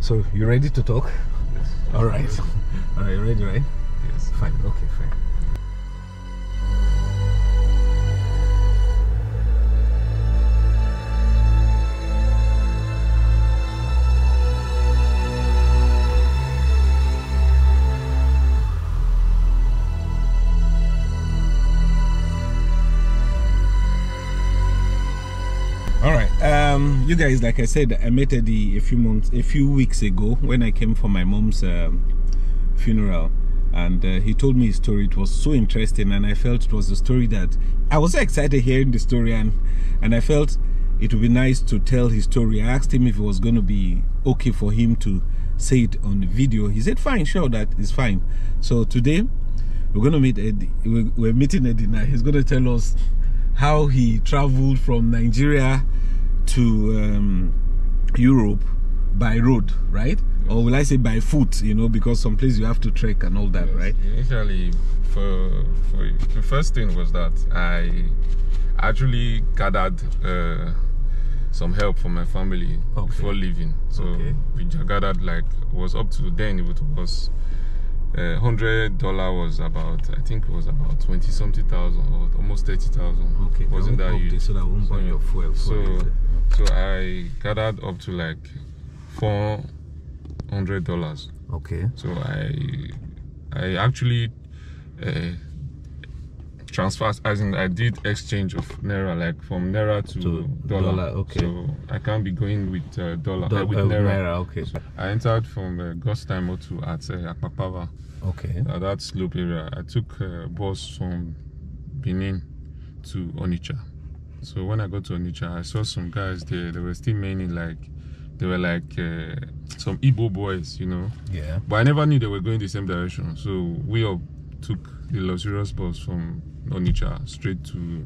So you ready to talk? Yes. All right. All right, you ready, right? Yes. Fine. Okay, fine. All right, you guys, like I said, I met Eddy a few weeks ago when I came for my mom's funeral, and he told me his story. It was so interesting, and I felt it was a story that I was so excited hearing the story, and I felt it would be nice to tell his story. I asked him if it was going to be okay for him to say it on the video. He said, "Fine, sure, that is fine." So today we're going to meet Eddy. We're meeting Eddy now. He's going to tell us how he traveled from Nigeria to Europe by road, right? Yes. Or will I say by foot, you know, because some places you have to trek and all that, yes. Right? Initially, for the first thing was that I actually gathered some help from my family before leaving. So we gathered, like, was up to then, it was $100 was about, I think it was about 20-something thousand or almost 30,000. Okay, wasn't that huge? So that won't burn your fuel. So I gathered up to like $400. Okay. So I actually transferred, as in I did exchange of naira, like from naira to dollar. Okay. So I can't be going with dollar with naira. Okay. So I entered from Gostai Motu at Akpakpava. Okay. That slope area. I took a bus from Benin to Onitsha. So when I got to Onitsha, I saw some guys there. They were still mainly like, they were like some Igbo boys, you know. Yeah. But I never knew they were going the same direction. So we all took the luxurious bus from Onitsha straight to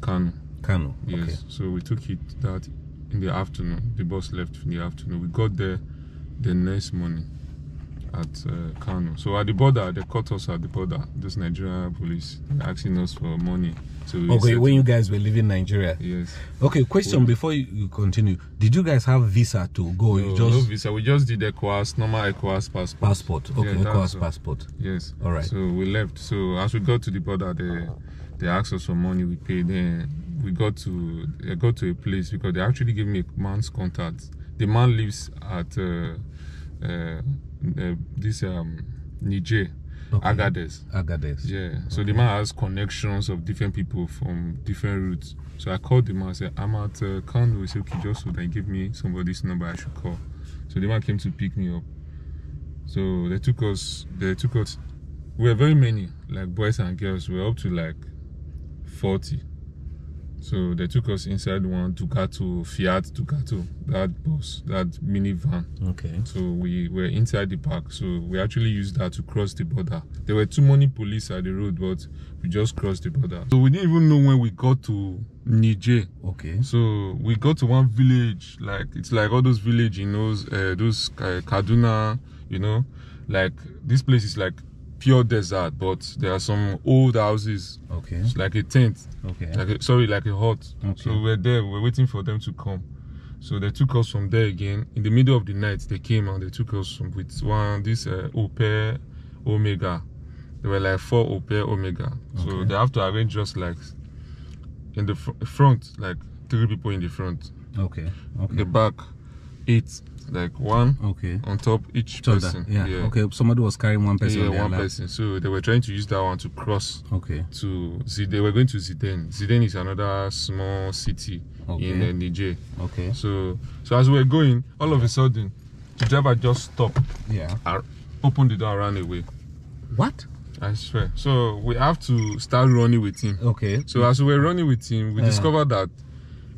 Kano. Kano. Yes. Okay. So we took it that in the afternoon. The bus left in the afternoon. We got there the next morning at Kano. So at the border, they caught us at the border. This Nigerian police asking us for money. So okay, when you guys were leaving Nigeria. Yes. Okay, question before you continue. Did you guys have visa to go? No, no visa. We just did normal ECOWAS passport. Passport. Okay, yeah, ECOWAS passport. Yes. All right. So we left. So as we got to the border, they asked us for money. We paid. Then we got to a place because they actually gave me a man's contact. The man lives at this Niger. Okay. Agades. Yeah. So the man has connections of different people from different routes. So I called the man and said, I'm at Kano. He said, okay, just so they give me somebody's number I should call. So the man came to pick me up. So they took us, we were very many, like boys and girls. We were up to like 40. So they took us inside one Ducato, Fiat Ducato, that bus, that minivan. Okay. So we were inside the park. So we actually used that to cross the border. There were too many police at the road, but we just crossed the border. So we didn't even know when we got to Niger. Okay. So we got to one village, like it's like all those villages, you know, those Kaduna, you know, like this place is like pure desert, but there are some old houses. Okay. It's like a tent. Okay. Like a hut. Okay. So we're there, we're waiting for them to come. So they took us from there again. In the middle of the night, they came and they took us with this Opel Omega. There were like 4 Opel Omega. Okay. So they have to arrange just like in the front, like 3 people in the front. Okay. Okay. The back, 8. Like 1 on top each person. Yeah. Okay. Somebody was carrying 1 person. Yeah, 1 person. So they were trying to use that one to cross. Okay. They were going to Zidane. Zidane is another small city in Niger. Okay. So as we were going, all of a sudden, the driver just stopped. Yeah. Opened the door and ran away. What? I swear. So we have to start running with him. Okay. So as we were running with him, we discovered that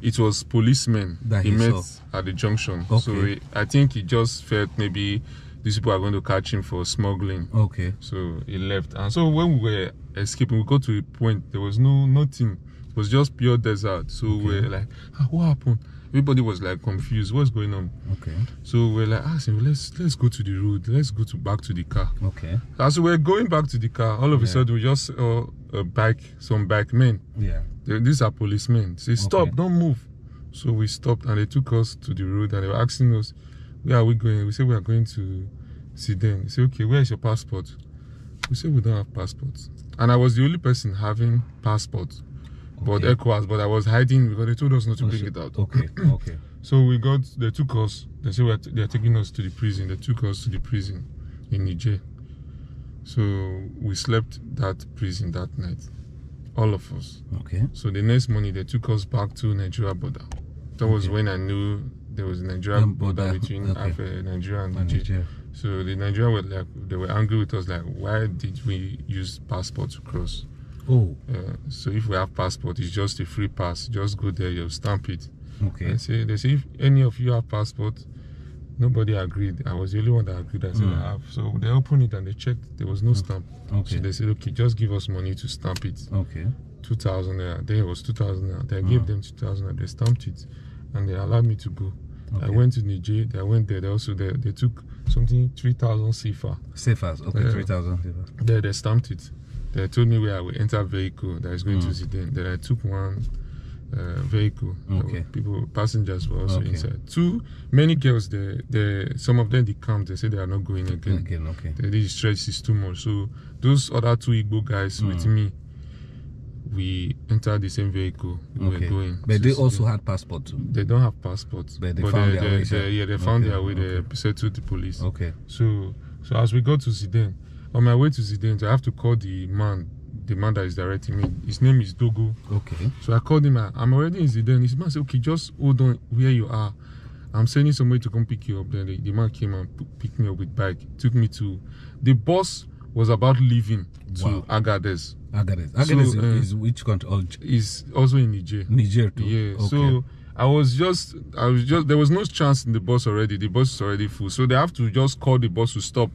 it was policemen that he met at the junction. Okay. So I think he just felt maybe these people are going to catch him for smuggling. Okay. So he left. And so when we were escaping, we got to a point, there was nothing. It was just pure desert. So we were like, what happened? Everybody was like confused. What's going on? Okay. So we're like asking, let's go to the road. Let's go back to the car. Okay. As we were going back to the car, all of a sudden we just saw some bike men. Yeah. These are policemen. They say, stop, don't move. So we stopped and they took us to the road and they were asking us, where are we going? We say we are going to Sudan. They say, okay, where is your passport? We say we don't have passports. And I was the only person having passports. But ECOWAS, but I was hiding because they told us not to bring it out. Okay. So they took us, they said they are taking us to the prison. They took us to the prison in Niger. So we slept that prison that night. All of us. Okay. So the next morning they took us back to Nigeria border. That was when I knew there was a Nigerian border between Nigeria and Niger. So the Nigerians were like, they were angry with us, like, why did we use passport to cross? Oh. So if we have passport, it's just a free pass. Just go there, you'll stamp it. Okay. They say if any of you have passport, nobody agreed. I was the only one that agreed. I said I have. So they opened it and they checked. There was no stamp. Okay. So they said, okay, just give us money to stamp it. Okay. 2,000 naira. Then it was 2,000 naira. They gave them 2,000 naira. They stamped it and they allowed me to go. Okay. I went to Niger. I went there. They took something 3,000 CFA. CFAs. Okay, 3,000 CFAs. They stamped it. They told me where I would enter vehicle that is going to Sudan. Then I took one vehicle. Okay. Passengers were also inside. Many girls, some of them, they come, they say they are not going again. Okay. The stress is too much. So those other 2 Igbo guys with me, we entered the same vehicle. We were going. But they also had passports. They don't have passports. But they found their way. They found their way. They settled the police. Okay. So as we got to Sudan, on my way to Sudan, I have to call the man that is directing me. His name is Dogo. Okay. So I called him. I'm already in Sudan. His man said, okay, just hold on where you are. I'm sending somebody to come pick you up. Then the man came and picked me up with bike. Took me to... The bus was about leaving to Agadez. Agadez is which country? Is also in Niger. Niger too. Yeah. Okay. So I was just there was no chance in the bus already. The bus is already full. So they have to just call the bus to stop.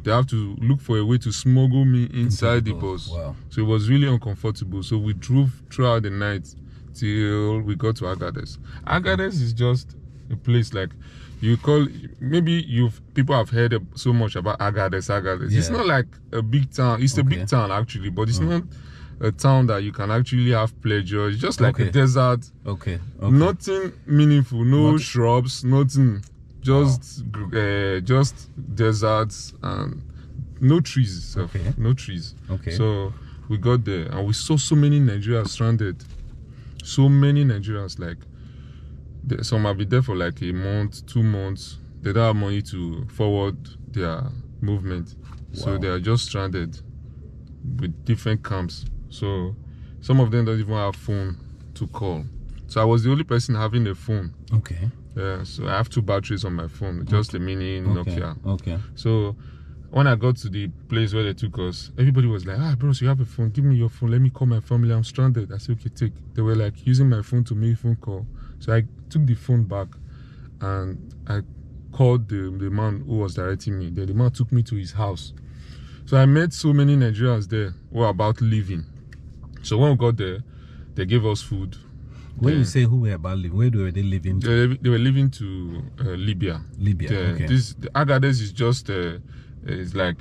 They have to look for a way to smuggle me inside the bus. Wow. So it was really uncomfortable. So we drove throughout the night till we got to Agadez. Agadez is just a place like you call, maybe people have heard so much about Agadez. Yeah. It's not like a big town. It's a big town actually, but it's not a town that you can actually have pleasure. It's just like a desert. Okay. Nothing meaningful, no shrubs, nothing. Just deserts and no trees. No trees. Okay. So we got there and we saw so many Nigerians stranded. So many Nigerians, like some have been there for like a month, 2 months. They don't have money to forward their movement. So they are just stranded with different camps. So some of them don't even have phone to call. So I was the only person having a phone. Okay. Yeah, so I have 2 batteries on my phone, just a mini Nokia. Okay. So when I got to the place where they took us, everybody was like, bro, so you have a phone, give me your phone, let me call my family, I'm stranded. I said, okay, take. They were like using my phone to make phone call. So I took the phone back and I called the man who was directing me. The man took me to his house. So I met so many Nigerians there who were about leaving. So when we got there, they gave us food. When you say who were about leaving, where were they living to? They were leaving to Libya. Okay. The Agadez is just it's like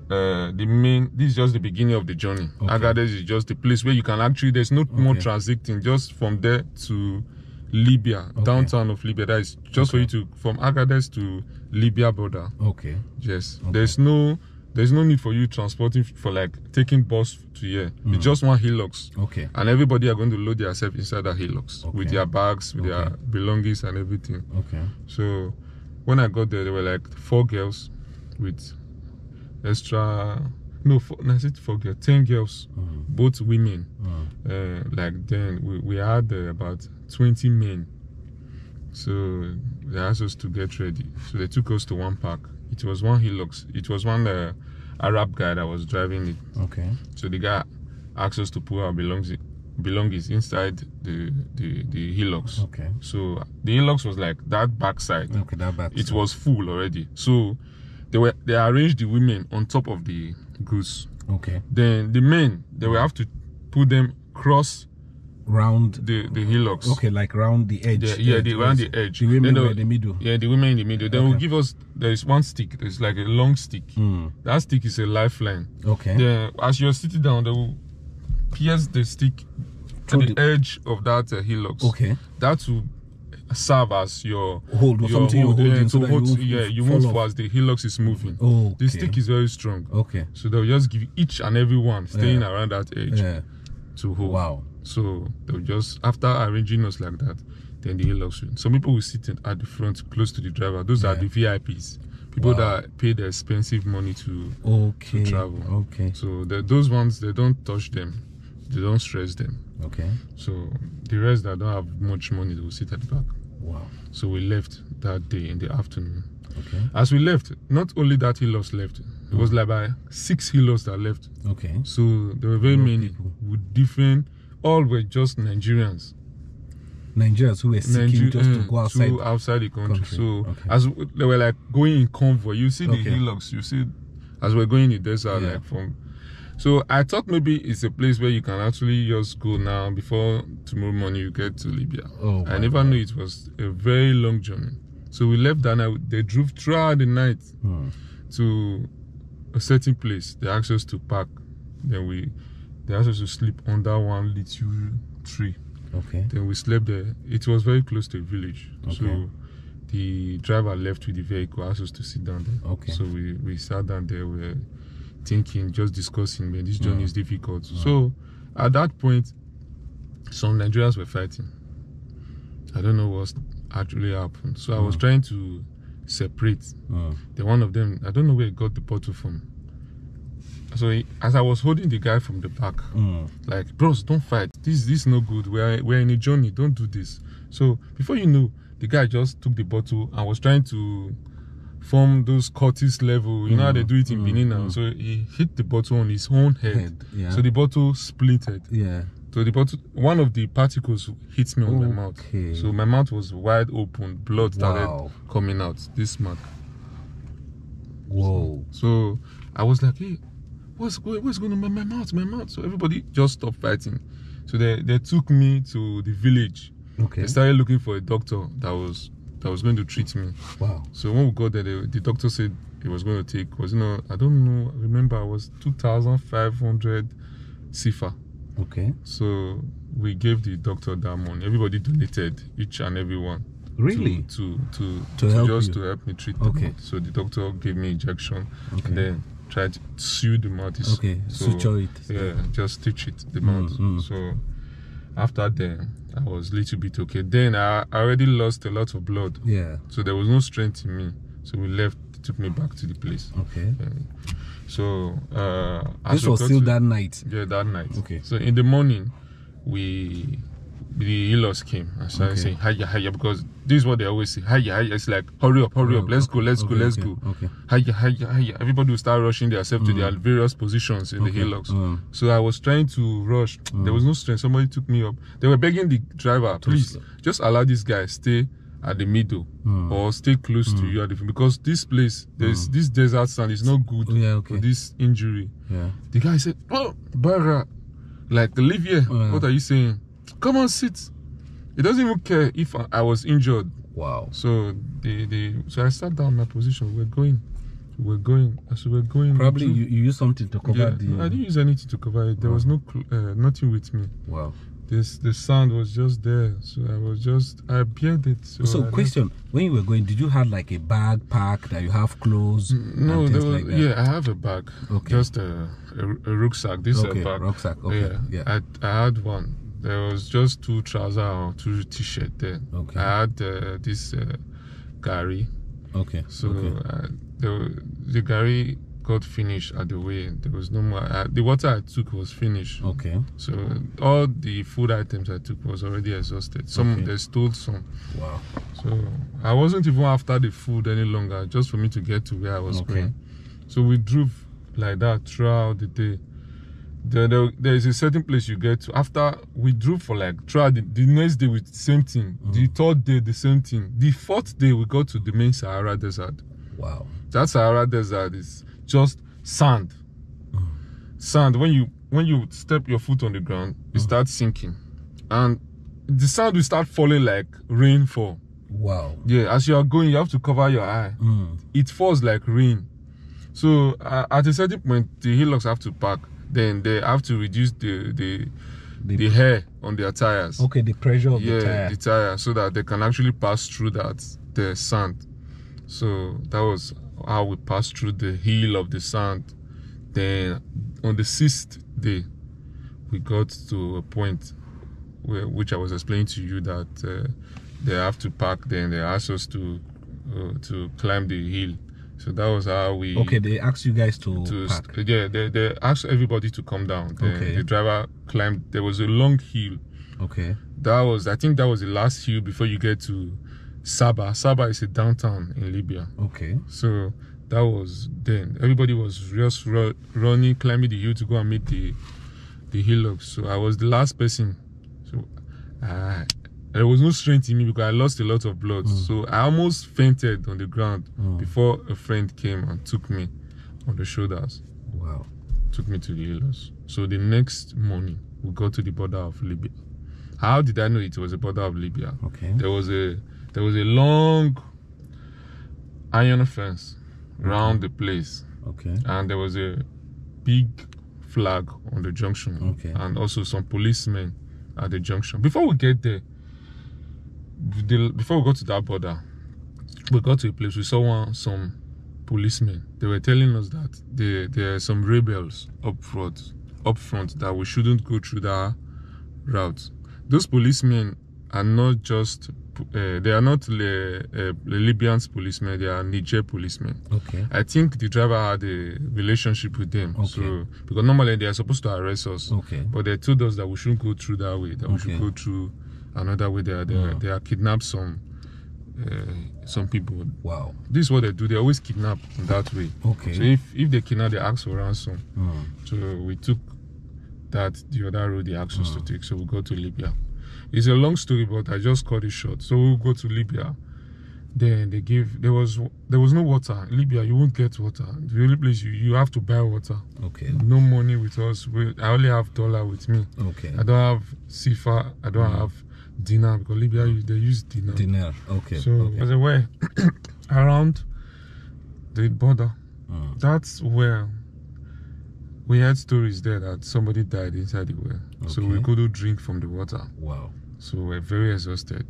the main. This is just the beginning of the journey. Okay. Agadez is just the place where you can actually. There's no more transiting. Just from there to Libya, downtown of Libya. That is just for you to from Agadez to Libya border. Okay. Yes. Okay. There's no need for you transporting for like taking bus to here. It's just one Hilux. Okay. And everybody are going to load themselves inside that Hilux with their bags, with their belongings and everything. Okay. So when I got there, there were like 4 girls with extra. No, 4 girls, 10 girls, both women. Like then we had about 20 men. So they asked us to get ready. So they took us to one park. It was one Hilux. It was one Arab guy that was driving it. Okay. So the guy asked us to put our belongings inside the Hilux. Okay. So the Hilux was like that backside. Okay, that backside. It was full already. So they arranged the women on top of the goods. Okay. Then the men, they will have to put them cross round the Hilux. Okay, like round the edge. Round the edge. The women were in the middle. Yeah, the women in the middle. Then will give us, there is one stick. There's like a long stick. That stick is a lifeline. Okay. Then as you're sitting down, they will pierce the stick to the edge of that Hilux. Okay. That will serve as your hold or something you're holding so that you won't fall as the hilux is moving. Oh, okay. The stick is very strong. Okay. So they'll just give each and every one staying around that edge to hold. Wow. So they'll just, after arranging us like that, then the hilux will. Some people will sit at the front close to the driver. Those are the VIPs. People that pay the expensive money to travel. Okay. So those ones, they don't touch them. They don't stress them. Okay. So the rest that don't have much money, they will sit at the back. Wow. So we left that day in the afternoon. Okay. As we left, not only that hilux left, it was like by 6 hilux that left. Okay. So there were very many people with different, all were just Nigerians. Nigerians who were seeking just to go outside the country. So as they were like going in convoy, you see the hilux, you see as we're going in the desert, like from. So I thought maybe it's a place where you can actually just go now before tomorrow morning you get to Libya. I never knew it was a very long journey. So we left that night. They drove throughout the night to a certain place. They asked us to park. Then they asked us to sleep under one little tree. Okay. Then we slept there. It was very close to a village. Okay. So the driver left with the vehicle, asked us to sit down there. Okay. So we sat down there, we were thinking, just discussing, man, this journey is difficult. So at that point, some Nigerians were fighting. I don't know what actually happened. So I was trying to separate. Then one of them, I don't know where he got the bottle from. So as I was holding the guy from the back, like, bros, don't fight. This is no good. We're in a journey. Don't do this. So before you know, the guy just took the bottle and was trying to form those Curtis level. You know how they do it in Benin now. So he hit the bottle on his own head. So the bottle splintered. So the bottle, one of the particles hit me on my mouth. So my mouth was wide open. Blood started coming out. This mark. Whoa. So I was like, hey, what's going on? My mouth. So everybody just stopped fighting. So they took me to the village. Okay. They started looking for a doctor that was going to treat me. Wow. So when we got there, the doctor said he was going to take, I don't know, remember, it was 2,500 CFA. Okay. So we gave the doctor that money. Everybody donated, each and every one. Really? To help me treat the mouth. So the doctor gave me injection and then tried to sew the mouth. Suture it. Yeah, just stitch it, the mouth. So after then, I was a little bit okay. Then I already lost a lot of blood. Yeah. So there was no strength in me. So we left. They took me back to the place. Okay. So this was still that night. Yeah, that night. Okay. So in the morning, the healers came and started saying hiya, because this is what they always say, hiya. It's like hurry up, let's go. Okay. Hiya. Everybody will start rushing themselves to their various positions in the hilux. So I was trying to rush. There was no strength. Somebody took me up. They were begging the driver, please just allow this guy stay at the middle or stay close to you because this place, there's this desert sand is not good for this injury. The guy said, oh, Bara, like, leave here. What are you saying? Come on, sit. He doesn't even care if I was injured. Wow. So so I sat down in my position. We're going. As we were going. Probably you used something to cover the. I didn't use anything to cover it. There was no nothing with me. Wow. The sand was just there, so I bared it. So question: when you were going, did you have like a bag pack that you have clothes? No, there was, like that? Yeah, I have a bag. Okay. Just a rucksack. This is a bag. Rucksack. Okay. Yeah. I had one. There was just 2 trousers or 2 t-shirts there. Okay. I had this gari. Okay. So the gari got finished at the way. There was no more. The water I took was finished. Okay. So all the food items I took was already exhausted. They stole some. Wow. So I wasn't even after the food any longer, just for me to get to where I was going. So we drove like that throughout the day. There is a certain place you get to. After we drove for like throughout the next day with the same thing. The 3rd day the same thing. The 4th day we got to the main Sahara Desert. Wow. That Sahara Desert is just sand. Sand. When you step your foot on the ground, it starts sinking, and the sand will start falling like rainfall. Wow. Yeah. As you are going, you have to cover your eye. It falls like rain. So at a certain point, the hilux have to park. Then they have to reduce the the hair on their tires. Okay, the pressure of the tire. Yeah, the tire, so that they can actually pass through the sand. So that was how we passed through the hill of the sand. Then on the 6th day, we got to a point which I was explaining to you that they have to park. Then they asked us to climb the hill. So that was how we... Okay, they asked you guys to park. Yeah, they asked everybody to come down. The driver climbed. There was a long hill. Okay. I think that was the last hill before you get to Sabah. Sabah is a downtown in Libya. Okay. So that was then. Everybody was just running, climbing the hill to go and meet the hillocks. So I was the last person. So there was no strength in me because I lost a lot of blood. So I almost fainted on the ground before a friend came and took me on the shoulders. Wow. Took me to the hillocks. So the next morning, we got to the border of Libya. How did I know it was a border of Libya? Okay. There was a long iron fence around the place. Okay. And there was a big flag on the junction. Okay. And also some policemen at the junction. Before we get there, before we got to that border, we got to a place, we saw some policemen. They were telling us that there are some rebels up front that we shouldn't go through that route. Those policemen are not just they are not the Libyan policemen, they are Niger policemen. Okay. I think the driver had a relationship with them. Okay. So because normally they are supposed to arrest us. Okay. But they told us that we shouldn't go through that way, that we should go through another way. They are kidnapped some people. Wow. This is what they do. They always kidnap in that way. Okay. So if they kidnap, they ask for ransom. So we took the other road they asked us to take. So we go to Libya. It's a long story, but I just cut it short. So we'll go to Libya. Then there was no water. In Libya, you won't get water. The only place you have to buy water. Okay. No money with us. I only have $1 with me. Okay. I don't have sifa. I don't have dinar, because Libya they use dinar. Dinar. Okay. So as a way around the border, that's where we had stories there that somebody died inside the well. Okay. So we couldn't drink from the water. Wow. So we're very exhausted.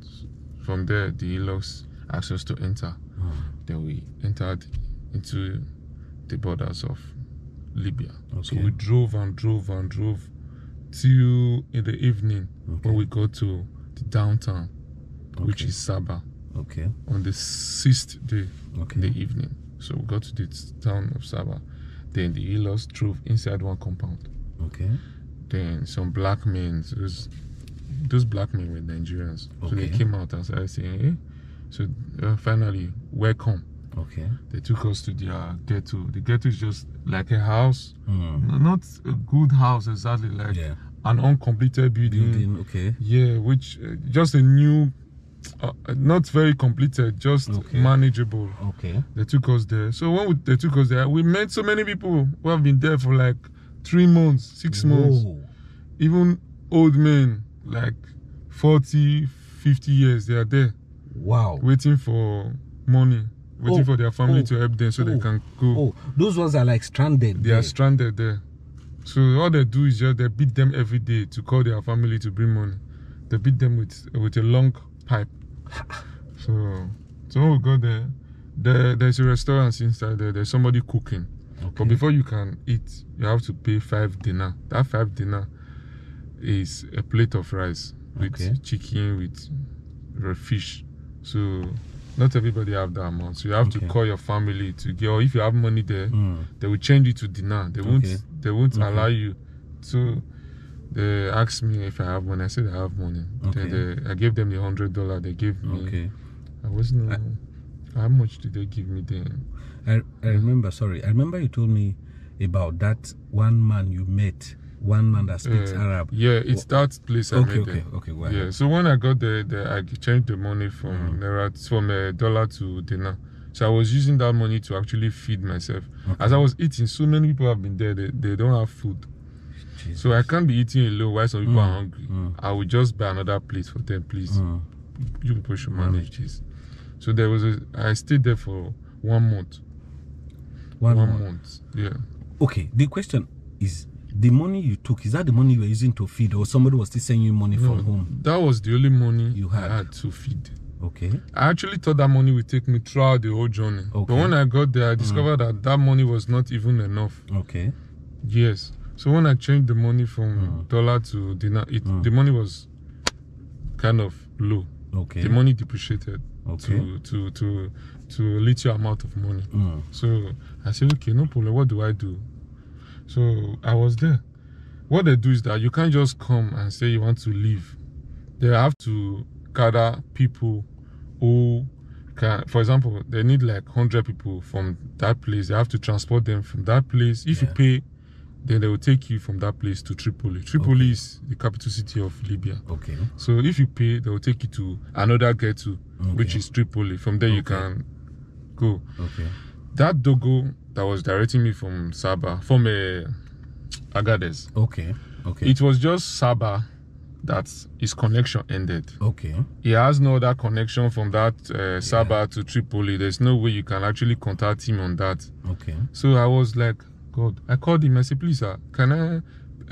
From there, the hillocks asked us to enter. Then we entered into the borders of Libya. Okay. So we drove and drove and drove till in the evening when we got to the downtown, which is Sabah. Okay. On the 6th day in the evening. So we got to the town of Sabah. Then the hillocks drove inside one compound. Okay. Then some black men, those black men were Nigerians. Okay. So they came out and started saying, hey. So finally, welcome. Okay. They took us to their ghetto. The ghetto is just like a house. Not a good house exactly, like an uncompleted building. Okay. Yeah, which just a new, not very completed, just manageable. Okay. They took us there. So when they took us there, we met so many people who have been there for like 3 months, 6 months. Even old men, like 40, 50 years, they are there. Wow. Waiting for money. Waiting for their family to help them so they can go. Those ones are like stranded. They are stranded there. So all they do is just they beat them every day to call their family to bring money. They beat them with a long pipe. So when we go there, there's a restaurant inside there. There's somebody cooking. Okay. But before you can eat, you have to pay 5 dinar. That 5 dinar is a plate of rice with chicken, with fish. So not everybody have that amount. So you have to call your family to get, or if you have money there, they will change it to dinar. They won't allow you. So they asked me if I have money. I said I have money. I gave them the $100 they gave me. I wasn't know how much did they give me then. I remember, I remember you told me about that one man you met, one man that speaks Arab. Yeah, it's that place I met there. Wow. Yeah, so when I got there, I changed the money from $1 to dinar. So I was using that money to actually feed myself. As I was eating, so many people have been there, they don't have food. Jesus. So I can't be eating alone while some people are hungry. I will just buy another plate for them, please. You people should manage this. So I stayed there for 1 month. 1 month. Yeah. Okay, the question is, The money you took, is that the money you were using to feed, or somebody was still sending you money from home? That was the only money you had to feed. Okay. I actually thought that money would take me throughout the whole journey. Okay. But when I got there, I discovered that money was not even enough. Okay. Yes. So when I changed the money from dollar to dinar, the money was kind of low. Okay. The money depreciated to a little amount of money. So I said, okay, no problem. What do I do? So I was there. What they do is that you can't just come and say you want to leave. They have to gather people who can, for example, they need like 100 people from that place. They have to transport them from that place. If you pay, then they will take you from that place to Tripoli. Tripoli is the capital city of Libya. Okay. So if you pay, they will take you to another ghetto, which is Tripoli. From there you can go. Okay. That Dogo that was directing me from Sabah, from Agadez. Okay. Okay. It was just Sabah that his connection ended. Okay. He has no other connection from that Sabah to Tripoli. There's no way you can actually contact him on that. Okay. So I was like, God, I called him. I said, please, sir, can I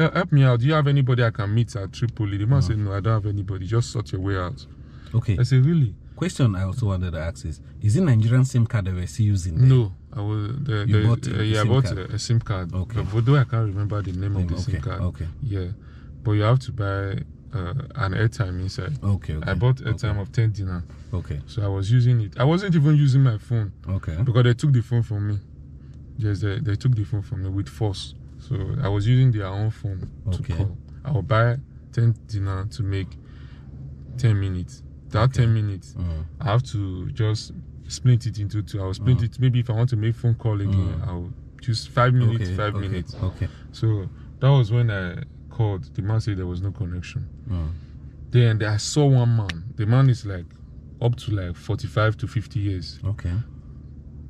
help me out? Do you have anybody I can meet at Tripoli? The man said, no, I don't have anybody. Just sort your way out. Okay. I said, really? Question I also wanted to ask is it Nigerian SIM card they were still using there? No. I bought a SIM card. Okay. But though I can't remember the name of the SIM card. Okay. Yeah. But you have to buy an airtime inside. Okay. I bought airtime of 10 dinar. Okay. So I was using it. I wasn't even using my phone. Okay. Because they took the phone from me. Yes, they took the phone from me with force. So I was using their own phone to call. I would buy 10 dinar to make 10 minutes. That 10 minutes, I have to just split it into two. I'll split it. Maybe if I want to make phone call again, I'll just 5 minutes, 5 minutes. Okay. So that was when I called. The man said there was no connection. Then I saw one man. The man is like up to like 45 to 50 years. Okay.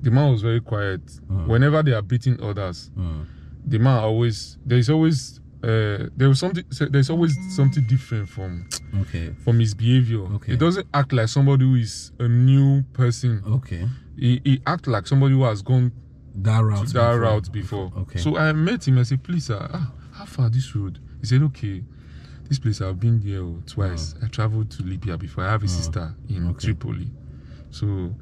The man was very quiet. Whenever they are beating others, the man always there's always something different from his behavior. He doesn't act like somebody who is a new person. Okay. He acts like somebody who has gone that route before. Okay. So I met him. I said, please, sir, how far this road? He said, okay, this place I've been there twice. I traveled to Libya before. I have a sister in Tripoli. So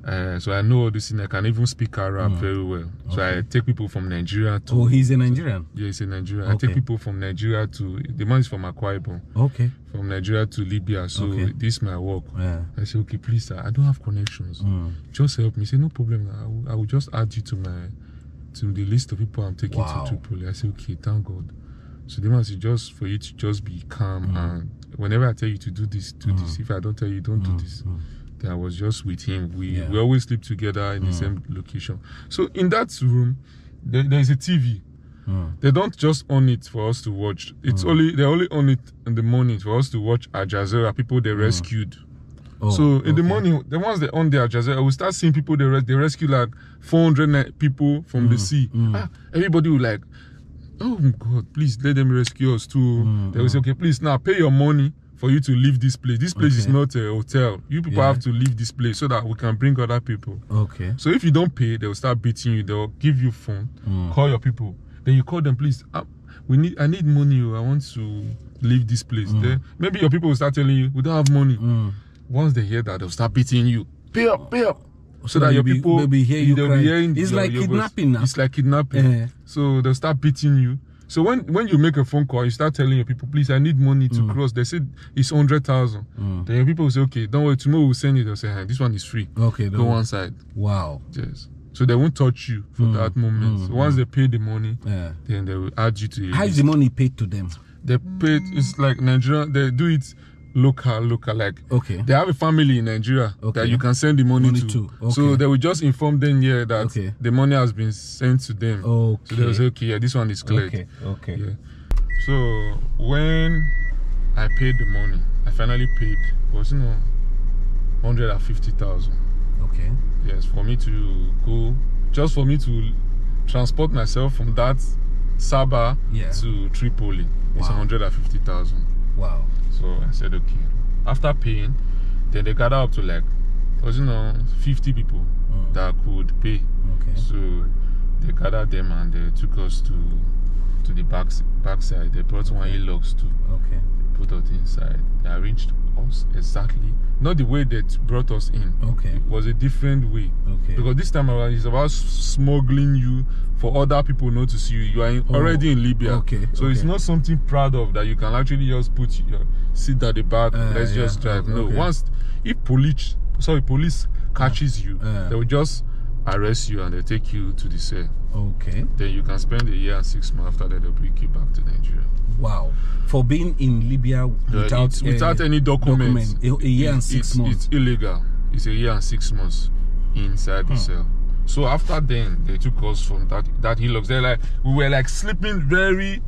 I know all this thing. I can even speak Arab very well. So I take people from Nigeria to... Oh, he's a Nigerian? Yeah, he's a Nigerian. I take people from Nigeria to... The man is from Akwa Ibom. Okay. From Nigeria to Libya. So this is my work. Yeah. I said, okay, please, sir, I don't have connections. Just help me. He said, no problem. I will just add you to the list of people I'm taking to Tripoli. I said, okay, thank God. So the man said, just for you to just be calm. And whenever I tell you to do this, do this. If I don't tell you, don't do this. I was just with him. We always sleep together in the same location. So in that room, there is a TV. They don't just on it for us to watch. It's they only on it in the morning for us to watch Al Jazeera, people they rescued. So in the morning, the ones they on the Al Jazeera, we start seeing people they rescue like 400 people from the sea. Everybody will like, oh God, please let them rescue us too. They will say, okay, please now pay your money for you to leave this place. This place is not a hotel. You people have to leave this place so that we can bring other people. Okay. So if you don't pay, they will start beating you. They will give you phone, call your people. Then you call them, please. I need money. I want to leave this place. Then maybe your people will start telling you, we don't have money. Once they hear that, they'll start beating you. Pay up, pay up. So that your people they'll be hearing. It's like kidnapping now. It's like kidnapping. So they'll start beating you. So when you make a phone call, you start telling your people, please, I need money to cross. They said it's 100,000. Then your people will say, okay, don't worry, tomorrow we'll send it. They'll say, hey, this one is free. Okay, go one side. Wow. Yes. So they won't touch you for that moment. So once they pay the money, then they will add you to it. How is the money paid to them? They paid, it's like Nigeria, they do it local, like they have a family in Nigeria that you can send the money to. So they will just inform them that the money has been sent to them. So they will say, okay, yeah, this one is cleared. Okay. Yeah. So when I paid the money, I finally paid, was 150,000. Okay. Yes, for me to go, just for me to transport myself from that Sabah to Tripoli. It's 150,000. Wow. So I said, okay. After paying, then they gather up to like, 50 people that could pay. Okay. So they gathered them and they took us to the backside. They brought one Hilux too. Okay. They put us inside. They arranged us exactly, not the way that brought us in. Okay. It was a different way. Okay. Because this time around it's about smuggling you for other people not to see you. You are already in Libya. Okay. So it's not something proud of that you can actually just put your seat at the back. Let's just drive. No. Once if police catches you, they will just arrest you and they take you to the cell. Okay. Then you can spend a year and 6 months. After that, they'll bring you back to Nigeria. Wow. For being in Libya without any document, a year and 6 months. It's illegal. It's a year and 6 months inside the cell. So after then, they took us from that Hilux. We were like sleeping very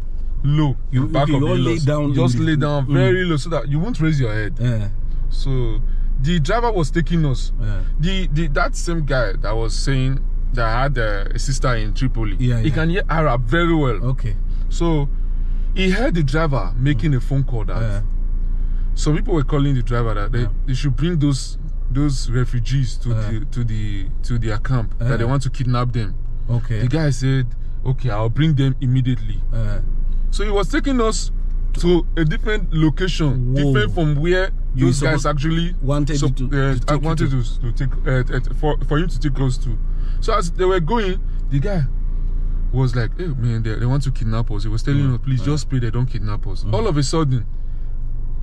low. You back of the lay down. Just lay down very low so that you won't raise your head. So the driver was taking us. That same guy that was saying that I had a sister in Tripoli. He can hear Arab very well. Okay. So he heard the driver making a phone call that some people were calling the driver that they should bring those refugees to their camp, that they want to kidnap them. Okay. The guy said, okay, I'll bring them immediately. So he was taking us to a different location, different from where those guys actually wanted to take for him to take us to. So as they were going, the guy was like, hey man, they want to kidnap us. He was telling us, please just pray they don't kidnap us. All of a sudden,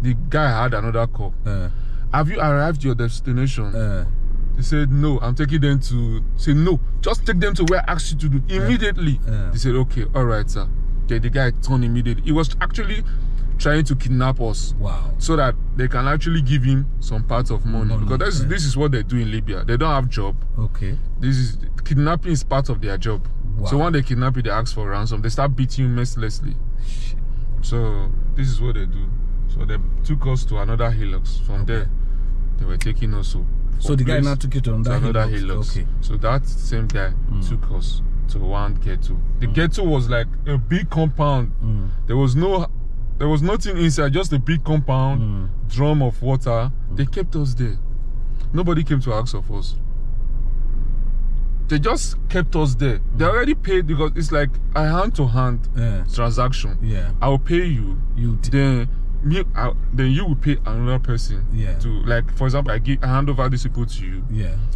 the guy had another call. Have you arrived at your destination? He said, no, I'm taking them to... Say, no, just take them to where I asked you to do. Immediately. He said, okay, all right, sir. Then the guy turned immediately. He was actually trying to kidnap us. Wow. So that they can actually give him some part of money. Because this is what they do in Libya. They don't have job. Okay. Kidnapping is part of their job. Wow. So when they kidnap you, they ask for ransom. They start beating you mercilessly. Shit. So this is what they do. So they took us to another Hilux. From there, they were taking us to... So the guy now took you to another Hilux. Okay. So that same guy took us to one ghetto. The ghetto was like a big compound. There was nothing inside, just a big compound, drum of water. They kept us there. Nobody came to ask of us. They just kept us there. They already paid because it's like a hand-to-hand transaction. I'll pay you. Then you will pay another person to, like, for example, I hand over these people to you.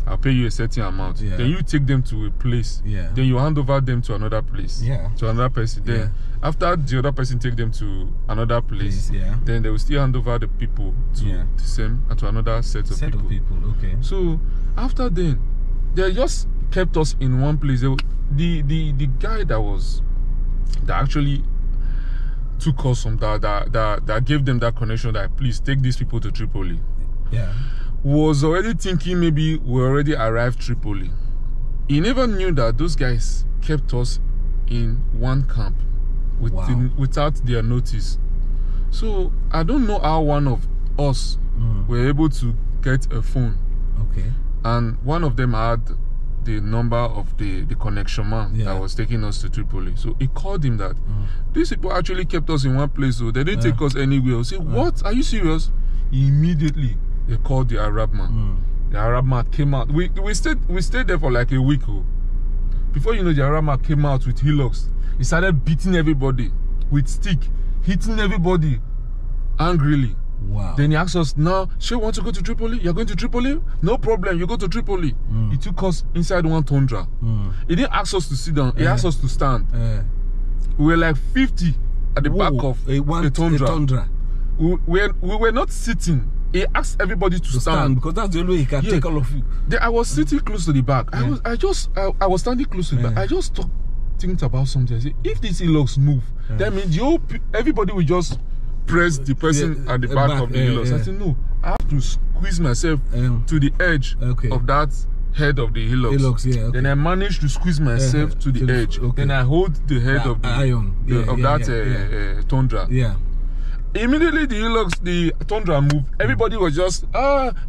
I'll pay you a certain amount. Then you take them to a place. Then you hand over them to another place. To another person. Then after the other person take them to another place, then they will still hand over the people to the same to another set of people. Okay. So after then, they just kept us in one place. The guy that actually took us from that gave them that connection that please take these people to Tripoli. Was already thinking maybe we already arrived Tripoli. He never knew that those guys kept us in one camp without their notice. So I don't know how one of us were able to get a phone. Okay. And one of them had the number of the connection man that was taking us to Tripoli. So he called him that these people actually kept us in one place, so they didn't take us anywhere. I say, what? Are you serious? Immediately they called the Arab man. The Arab man came out. We stayed there for like a week. Before you know, the Arab man came out with Hilux. He started beating everybody with stick, hitting everybody angrily. Wow. Then he asked us, now, sure, you want to go to Tripoli? You're going to Tripoli? No problem, you go to Tripoli. He took us inside one tundra. He didn't ask us to sit down, he asked us to stand. We were like 50 at the back of a tundra. We were not sitting. He asked everybody to stand. Because that's the only way he can take all of you. Then I was sitting close to the back. I was standing close to the back. I just think about something. I said, if these Hilux move, that means everybody will just press the person at the back of the Hilux. I said, no, I have to squeeze myself to the edge of that head of the Hilux. Then I managed to squeeze myself to the edge. Then I hold the head of the tundra. Immediately the tundra moved. Everybody was just,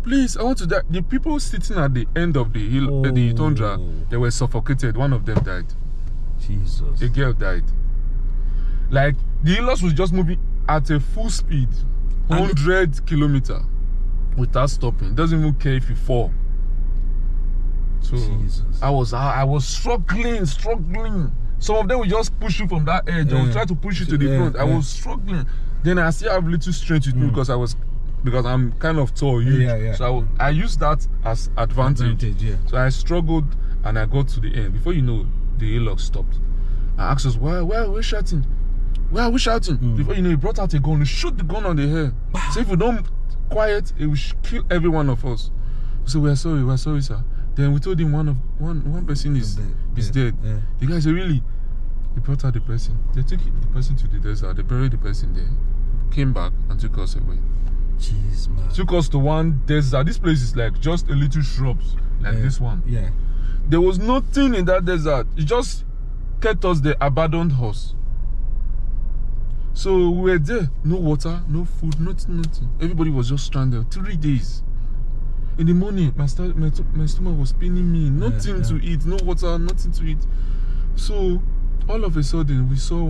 please, I want to die. The people sitting at the end of the tundra, they were suffocated. One of them died. Jesus. A girl died. Like, the Hilux was just moving at a full speed, 100 kilometers without stopping. Doesn't even care if you fall. So Jesus. I was struggling. Some of them will just push you from that edge. They will try to push you to the front. I was struggling. Then I still have little strength with me because I'm kind of tall, huge. So I used that as advantage. So I struggled and I got to the end. Before you know, the airlock stopped. I asked us, why are we shouting? Why are we shouting? Before you know, he brought out a gun. He shot the gun on the air. So if we don't quiet, it will kill every one of us. So we're sorry, sir. Then we told him one person is dead. The guy said, really? He brought out the person. They took the person to the desert. They buried the person there. Came back and took us away. Jeez, man. Took us to one desert. This place is like just a little shrubs, like this one. Yeah. There was nothing in that desert. It just kept us the abandoned house. So we were there. No water, no food, nothing. Everybody was just stranded. 3 days. In the morning, my stomach was paining me. Nothing to eat, no water, nothing to eat. So all of a sudden, we saw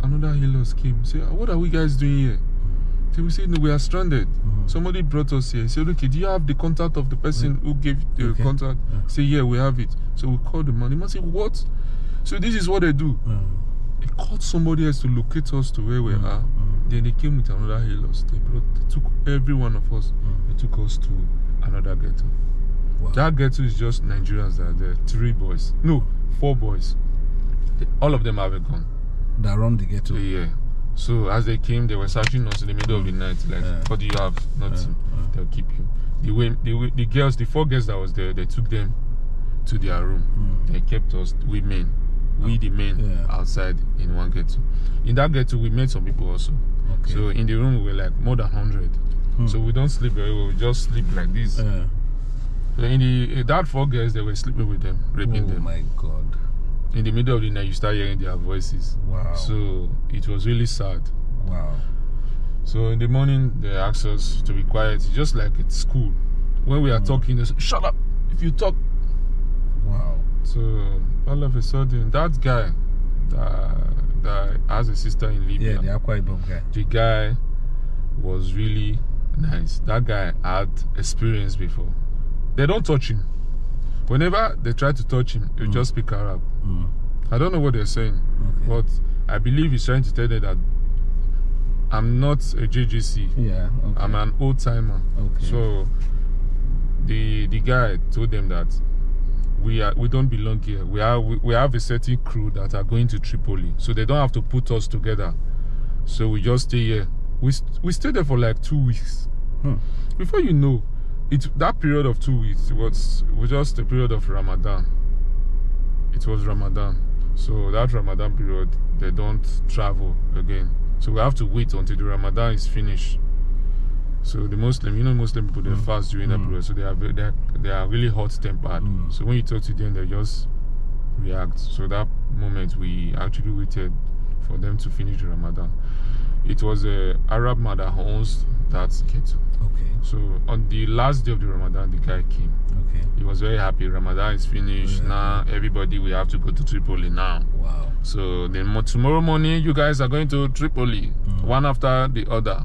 another healers came. Say, what are we guys doing here? So we said, no, we are stranded. Somebody brought us here. He said, okay, do you have the contact of the person who gave the contact? Say, yeah, we have it. So we called the man. The man said, what? So this is what they do. They called somebody else to locate us to where we are. Then they came with another healers. They took every one of us. They took us to another ghetto. Wow. That ghetto is just Nigerians that are there. 4 boys. All of them have a gun. That run the ghetto? Yeah. So as they came, they were searching us in the middle of the night. Like, what do you have? Nothing. They'll keep you. The girls, the 4 girls that was there, they took them to their room. They kept us, we the men, outside in one ghetto. In that ghetto, we met some people also. Okay. So in the room, we were like more than 100. So we don't sleep very well. We just sleep like this. So in that 4 girls, they were sleeping with them, raping them. Oh my God. In the middle of the night, you start hearing their voices. Wow. So it was really sad. Wow. So in the morning, they asked us to be quiet, just like at school. When we are talking, they say, shut up if you talk. Wow. So all of a sudden, that guy that has a sister in Libya. Yeah, the Akwa Ibom guy. The guy was really nice. That guy had experience before. They don't touch him. Whenever they try to touch him, he'll just speak Arab. I don't know what they're saying, but I believe he's trying to tell them that I'm not a JJC. Yeah, okay. I'm an old timer. Okay. So the guy told them that we don't belong here. We have a certain crew that are going to Tripoli, so they don't have to put us together. So we just stay here. We stayed there for like 2 weeks. Before you know, that period of 2 weeks was just a period of Ramadan. It was Ramadan. So that Ramadan period, they don't travel again. So we have to wait until the Ramadan is finished. So the Muslim people, they fast during that period. So they are really hot-tempered. So when you talk to them, they just react. So that moment, we actually waited for them to finish the Ramadan. It was a Arab man that owns that ghetto. Okay. So on the last day of the Ramadan, the guy came. Okay. He was very happy. Ramadan is finished. Now everybody, we have to go to Tripoli now. Wow. So then tomorrow morning, you guys are going to Tripoli, one after the other.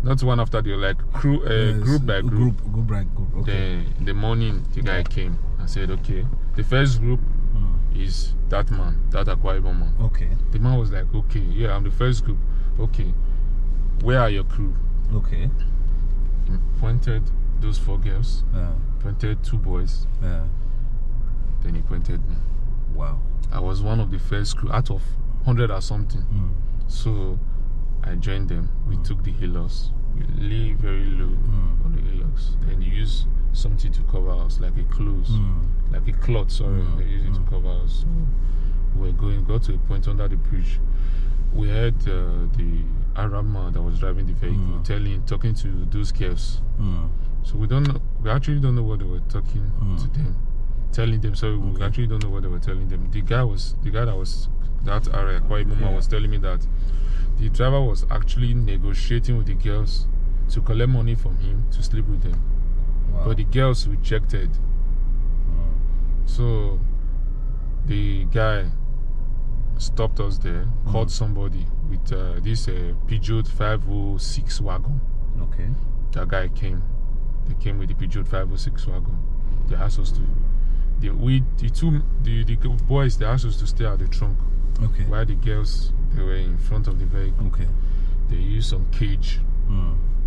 Not one after the other, like group by group. Group by group. Okay. In the morning, the guy came and said, okay, the first group is that man, that Akwa Ibom man. Okay. The man was like, okay, yeah, I'm the first group. Okay, where are your crew? Okay. He pointed those 4 girls. Pointed 2 boys. Then he pointed me. Wow. I was one of the first crew out of 100 or something. So I joined them. We took the hillocks. We lay very low on the hillocks. Then you use something to cover us, like a cloth. Like a cloth, sorry. They use it to cover us. So we got to a point under the bridge. We heard the Arab man that was driving the vehicle talking to those girls. So we actually don't know what they were talking to them, telling them. So we actually don't know what they were telling them. The guy that was that area, Akwa Ibom man, was telling me that the driver was actually negotiating with the girls to collect money from him to sleep with them. Wow. But the girls rejected. So the guy stopped us there, called somebody with this Peugeot 506 wagon. Okay. That guy came. They came with the Peugeot 506 wagon. They asked us to the boys, they asked us to stay at the trunk. Okay. While the girls, they were in front of the vehicle. Okay. They used some cage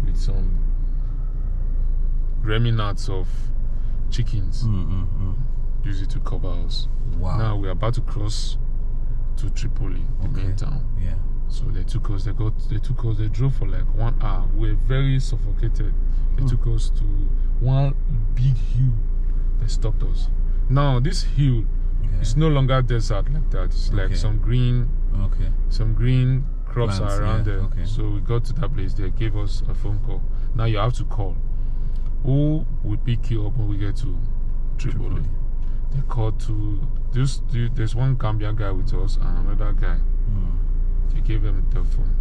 with some remnants of chickens. Use it to cover us. Wow. Now we're about to cross to Tripoli, the main town. Yeah. So they took us. They drove for like 1 hour. We were very suffocated. They took us to one big hill. They stopped us. Now this hill, it's no longer desert like that. It's like some green, crops plants, are around there. Okay. So we got to that place. They gave us a phone call. Now you have to call. Who will pick you up when we get to Tripoli? They called to there's one Gambian guy with us and another guy. They gave him the phone.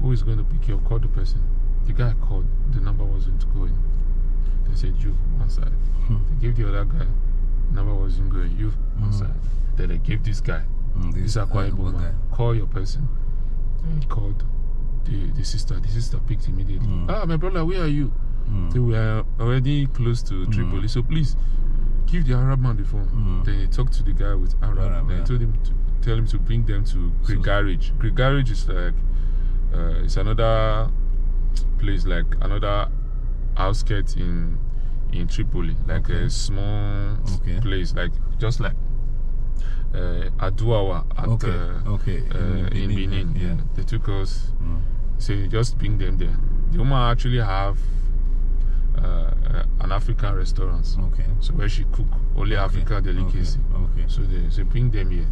Who is going to pick you up? Call the person. The guy called. The number wasn't going. They said you one side. They gave the other guy. Number wasn't going. You one side. Then they gave this guy. This Akwa Ibom guy. Call your person. And he called the sister. The sister picked immediately. My brother, where are you? So we are already close to Tripoli. So please give the Arab man the phone. Then he talked to the guy with Arab. Then he told him to tell him to bring them to Greek Garage. Greek Garage is like it's another place, like another outskirts in Tripoli, like a small place, like just like Aduawa at in Benin. Yeah. They took us. So just bring them there. The woman actually have an African restaurant. So where she cook only African delicacy. So they bring them here.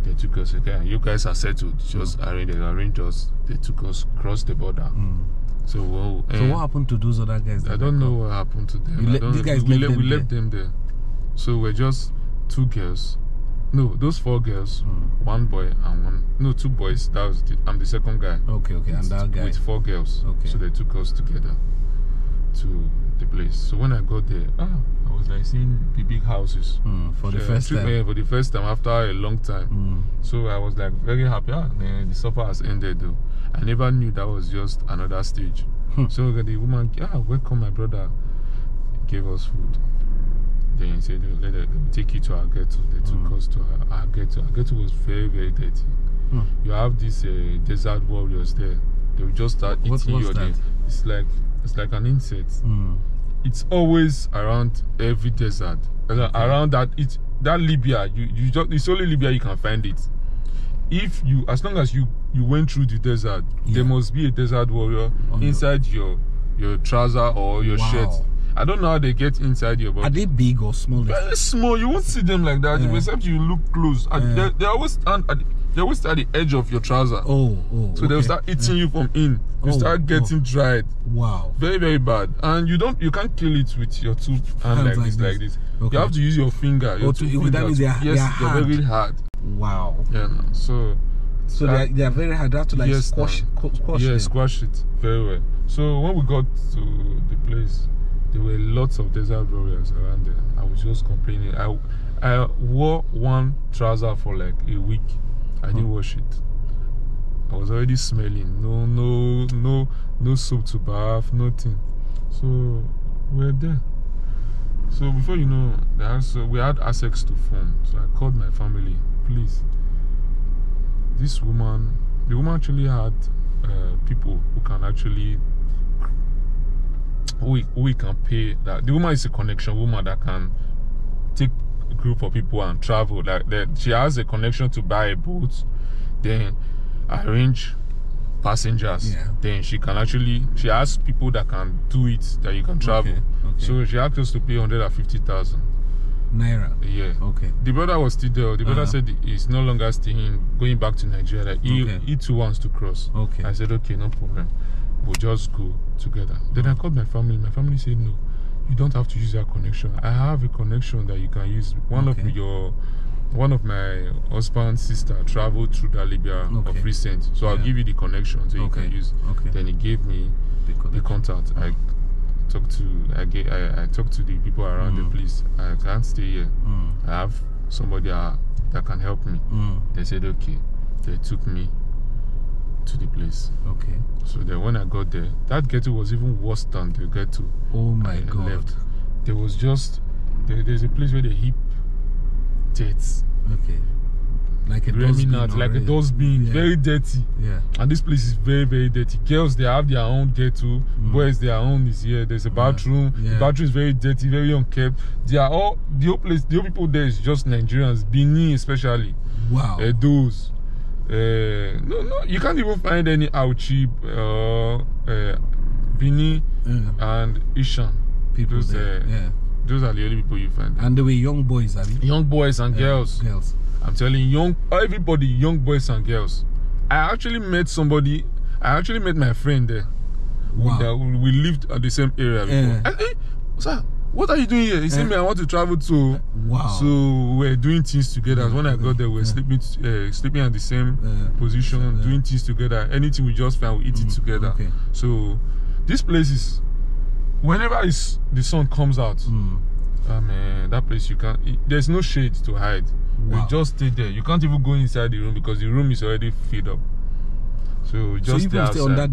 They took us. You guys are settled. Just arrange us. They took us across the border. So what happened to those other guys? I don't know what happened to them. We left them there. So we're just 2 girls. No, those 4 girls, 1 boy and 1. No, 2 boys. I'm the second guy. And that guy with 4 girls. So they took us together to the place. So when I got there, I was like seeing the big houses for the first time. For the first time after a long time. So I was like very happy. The suffer has ended though. I never knew that was just another stage. So the woman, welcome my brother, gave us food. Then he said they'll take you to our ghetto. They took us to our ghetto. Our ghetto was very, very dirty. You have these desert warriors there. They will just start eating you. It's like an insect. It's always around every desert. Around that Libya, it's only Libya you can find it. If you, as long as you went through the desert, there must be a desert warrior inside your trouser or your shirt. I don't know how they get inside your body. Are they big or small? Very small. You won't see them like that. Except you look close. They always stand at the edge of your trouser. So they'll start eating you from in. You start getting dried. Wow. Very, very bad. And you can't kill it with your 2 hands like this. You have to use your finger. Your 2 fingers. That means they're they're very hard. Wow. Yeah. So they are very hard. You have to like squash them. Squash it very well. So when we got to the place, there were lots of desert warriors around there. I was just complaining. I wore 1 trouser for like a week. I didn't wash it. I was already smelling. No soap to bath, nothing. So we're there. So before you know, we had access to phone. So I called my family. Please, the woman actually had people who can actually we can pay. That the woman is a connection woman that can take a group of people and travel. She has a connection to buy a boat, then arrange passengers. Then she has people that can do it, that you can travel. So she asked us to pay 150,000 Naira. The brother was still there. The brother said he's no longer staying, going back to Nigeria. He too wants to cross. I said okay, no problem. We'll just go together. Then I called my family. My family said no, you don't have to use that connection. I have a connection that you can use. One of my husband's sister traveled through that Libya of recent, so I'll give you the connection so you can use. Then he gave me the contact. I talked to the people around the place. I can't stay here. I have somebody that can help me. They said okay. They took me to the place. So then when I got there, that ghetto was even worse than the ghetto. Oh my God. Left. There was just There's a place where they heap jets. Okay. Like a dustbin. Like a dustbin, very dirty. Yeah. And this place is very, very dirty. Girls, they have their own ghetto. Boys, their own is here. There's a bathroom. Yeah. The bathroom is very dirty, very unkept. They are all the whole place. The whole people there is just Nigerians, Benin especially. Wow. Those. No, you can't even find any Auchi, Benin, and Ishan. People those, there. Those are the only people you find. And they were young boys, are they? Young boys and girls. I'm telling you, everybody, young boys and girls. I actually met my friend there. Wow. We lived at the same area before. I said, sir, what are you doing here? He said, me, I want to travel to. Wow. So we're doing things together. When I got there, we're sleeping at the same position, doing things together. Anything we just find, we eat it together. Okay. So this place is, whenever the sun comes out, man, that place you can't. There's no shade to hide. Wow. We just stay there. You can't even go inside the room because the room is already filled up. So we just stay under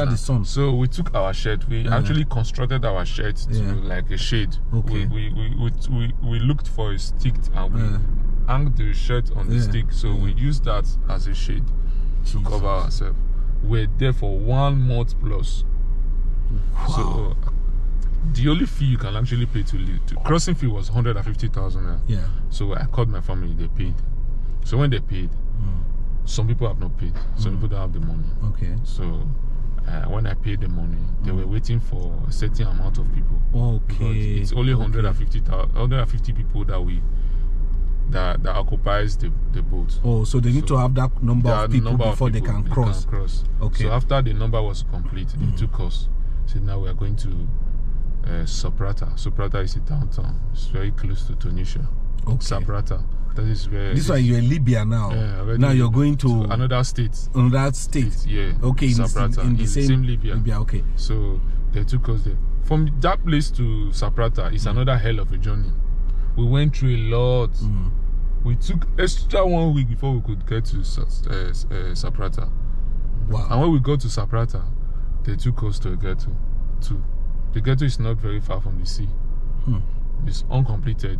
the sun. So we took our shed. We actually constructed our shed to like a shade. Okay. We looked for a stick and we hung the shed on the stick. So we used that as a shade to cover ourselves. We're there for 1 month plus. Wow. So the only fee you can actually pay to live, crossing fee was 150,000. Yeah. So I called my family, they paid. So when they paid, some people have not paid. Some people don't have the money. Okay. So when I paid the money, they were waiting for a certain amount of people. Okay. It's only 150 people that occupies the boat. Oh, so they need to have that number of people before they can cross. Okay. So after the number was complete, they took us. So now we are going to Saprata. Saprata is a downtown. It's very close to Tunisia. Okay. Saprata. That is where. This one you're in Libya now. Yeah, now you're going to another state. Another state. Yeah. Okay. Saprata. In the same Libya. Okay. So they took us there. From that place to Saprata is another hell of a journey. We went through a lot. We took extra 1 week before we could get to Saprata. Wow. And when we got to Saprata, they took us to a ghetto too. The ghetto is not very far from the sea. It's uncompleted.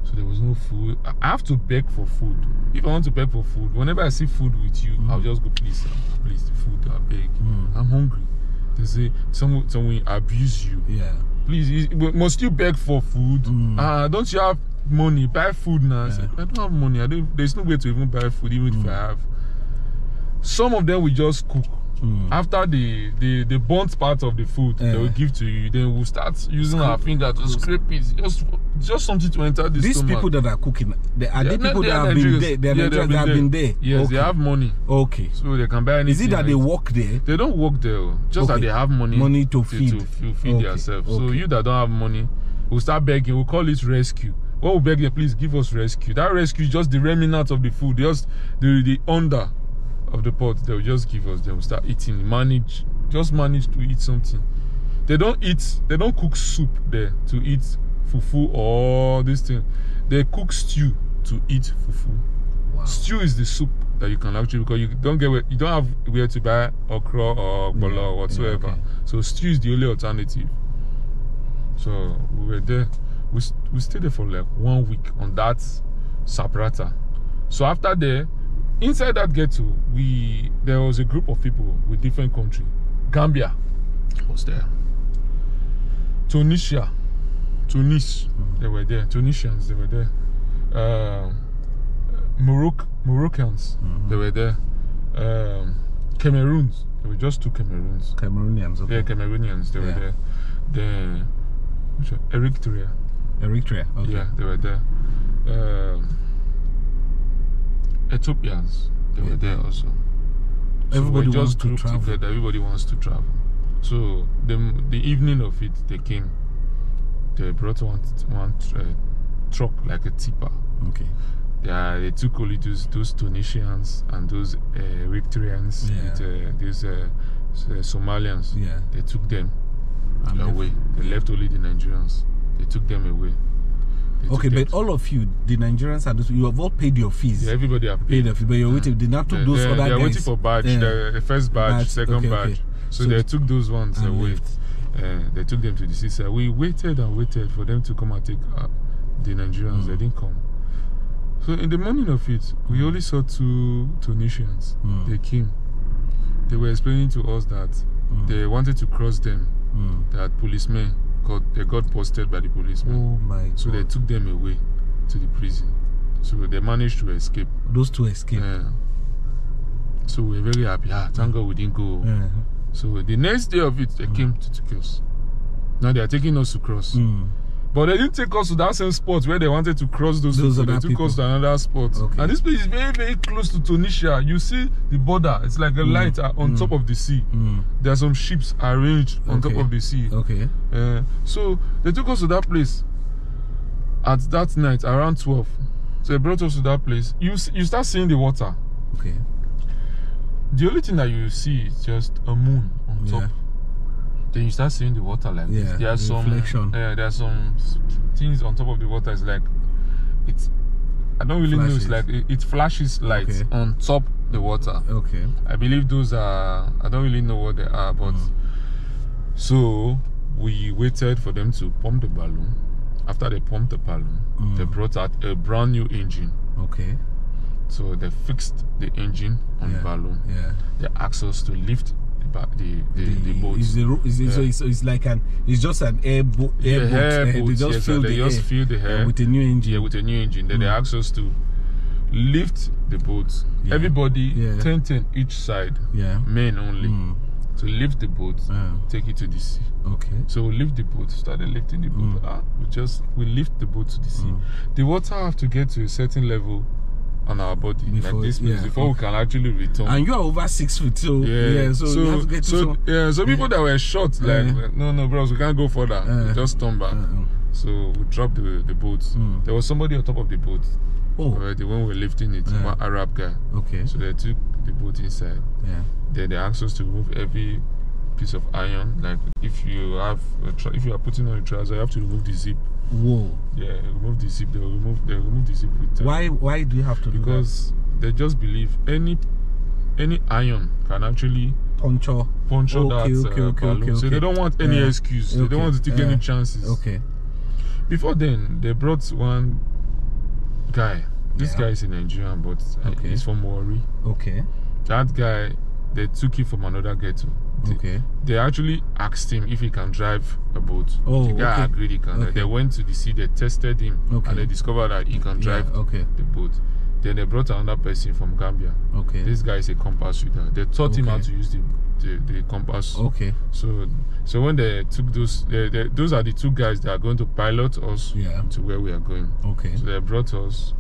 So there was no food. I have to beg for food. If I want to beg for food, whenever I see food with you, I'll just go, please, the food, I beg. I'm hungry. They say, someone abuse you. Yeah. Please, must you beg for food? Don't you have money? Buy food now. I said, I don't have money. There's no way to even buy food, even if I have. Some of them will just cook. After the burnt part of the food they will give to you, then we'll start using our finger to scrape it. Just something to enter the stomach. These people that are cooking, are they people that have been there? They have been there. Yes, they have money. Okay. So they can buy anything. Is it that they work there? They don't work there. Just that they have money to feed themselves. So you that don't have money, we'll start begging. We'll call it rescue. When we beg you, please give us rescue. That rescue is just the remnant of the food. Just the under of the pot. They'll just give us. They will start eating. Manage to eat something. They don't cook soup there to eat fufu or this thing. They cook stew to eat fufu. Wow. Stew is the soup that you can actually, because you don't have where to buy okra or bolo or whatsoever. Okay. So stew is the only alternative. So we were there. We stayed there for like 1 week on that Saprata. So after there, inside that ghetto, there was a group of people with different country. Gambia was there. Tunis, they were there. Tunisians, they were there. Moroccans, they were there. Cameroons, there were just 2 Cameroons. Cameroonians, okay. Yeah, Cameroonians, they were there. Then Eritrea, okay. Yeah, they were there. Ethiopians, they were there also. So everybody wants to travel. Together, everybody wants to travel. So the evening of it, they came. They brought one truck, like a tipper. Okay. They took only those Tunisians and those Eritreans, with these Somalians. Yeah. They took them away. They left only the Nigerians. They took them away. Okay, but all of you, the Nigerians, you have all paid your fees. Yeah, everybody have paid. Their fees, but you're waiting. They not took those other guys. They're waiting for badge. The first badge, second badge. So they took those ones away. They took them to the seaside. We waited and waited for them to come and take the Nigerians. They didn't come. So in the morning of it, we only saw 2 Tunisians. They came. They were explaining to us that they wanted to cross them. That policemen they got busted by the policemen. Oh my God. So they took them away to the prison. So they managed to escape. Those 2 escaped. So we were very happy. Thank God we didn't go. So the next day of it, they came to take us. Now they are taking us to cross. But they didn't take us to that same spot where they wanted to cross those people. They took us to another spot. And this place is very, very close to Tunisia. You see the border. It's like a light on top of the sea. There are some ships arranged on top of the sea. So they took us to that place at that night around 12. So they brought us to that place. You start seeing the water. The only thing that you see is just a moon on top. Then you start seeing the water like this. There are some reflection. There are some things on top of the water. It's like I don't really know. It's like it flashes lights on top the water. I believe those are. I don't really know what they are, but so we waited for them to pump the balloon. After they pumped the balloon, they brought out a brand new engine. So they fixed the engine on the balloon. They asked us to lift the boat. So it's like it's just an airboat. They just fill the air with a new engine. With a new engine. Then they asked us to lift the boat. Everybody 10 each side. Men only. To lift the boat, take it to the sea. So we lift the boat, started lifting the boat. We lift the boat to the sea. The water have to get to a certain level on our body, like this place, before we can actually return. And you are over 6 feet, so so you have to get to so people that were short, like no bros, we can't go further. We just turn back. So we dropped the boat. There was somebody on top of the boat already when we were lifting it, one Arab guy. So they took the boat inside. Then they asked us to remove every piece of iron. Like if you are putting on a trouser, you have to remove the zip. Remove the zip. They remove the zip with time. Why do you have to do that? Because they just believe any iron can actually puncture that balloon. So they don't want any excuse. They don't want to take any chances. Before then, they brought one guy. This guy is a Nigerian, but he's from Warri. That guy, they took him from another ghetto. They actually asked him if he can drive a boat. The guy agreed he can. They went to the sea, they tested him, and they discovered that he can drive the boat. Then they brought another person from Gambia. This guy is a compass reader. They taught him how to use the compass. So when they took those are the 2 guys that are going to pilot us to where we are going. So they brought us